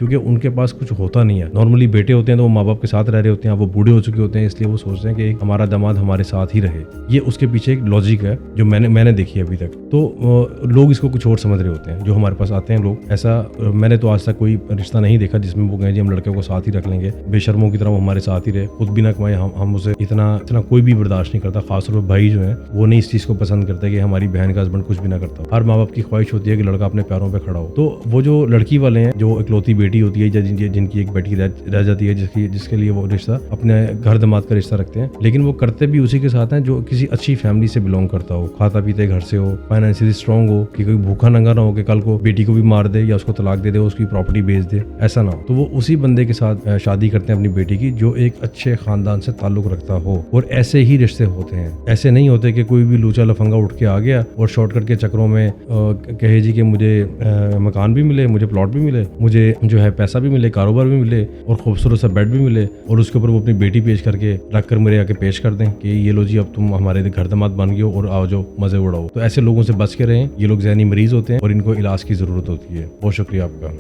क्योंकि उनके पास कुछ होता नहीं है। नॉर्मली बेटे होते हैं तो वो माँ बाप के साथ रह रहे होते हैं, वो बूढ़े हो चुके होते हैं, इसलिए वो सोचते हैं कि हमारा दामाद हमारे साथ ही रहे। ये उसके पीछे एक लॉजिक है जो मैंने देखी है अभी तक। तो लोग इसको कुछ और समझ रहे होते हैं जो हमारे पास आते हैं लोग। ऐसा मैंने तो आज तक कोई रिश्ता नहीं देखा जिसमें वो कहें जी हम लड़के को साथ ही रख लेंगे, बेशर्मों की तरह वो हमारे साथ ही रहे, खुद भी ना कमाए, हम उसे इतना कोई भी बर्दाश्त नहीं करता। खासतौर पर भाई जो है वो नहीं इस चीज़ को पसंद करते कि हमारी बहन का हस्बैंड कुछ भी ना करता। हर माँ बाप की ख्वाहिश होती है कि लड़का अपने पैरों पर खड़ा हो। तो वो जो लड़की वाले हैं, जो इकलौती बेटी होती है या जिनकी एक बेटी रह जाती है, जिसके लिए वो रिश्ता अपने घर दामाद का रिश्ता रखते हैं, लेकिन वो करते भी उसी के साथ हैं जो किसी अच्छी फैमिली से बिलोंग करता हो, खाता पीते घर से हो, फाइनेंशियली स्ट्रांग हो, कि कोई भूखा नंगा ना हो कि कल को बेटी को भी मार दे या उसको तलाक दे दे, उसकी प्रॉपर्टी बेच दे, ऐसा ना हो। तो वो उसी बंदे के साथ शादी करते हैं अपनी बेटी की जो एक अच्छे खानदान से ताल्लुक रखता हो। और ऐसे ही रिश्ते होते हैं, ऐसे नहीं होते कि कोई भी लूचा लफंगा उठ के आ गया और शॉर्टकट के चक्रों में कहे जी कि मुझे मकान भी मिले, मुझे प्लॉट भी मिले, मुझे जो है पैसा भी मिले, कारोबार भी मिले और खूबसूरत सा बेड भी मिले, और उसके ऊपर वो अपनी बेटी पेश करके रख कर मेरे आके पेश कर दें कि ये लो जी अब तुम हमारे घर दामाद बन गए हो और आओ जो मजे उड़ाओ। तो ऐसे लोगों से बच के रहें, ये लोग ज़हनी मरीज होते हैं और इनको इलाज की ज़रूरत होती है। बहुत शुक्रिया आपका।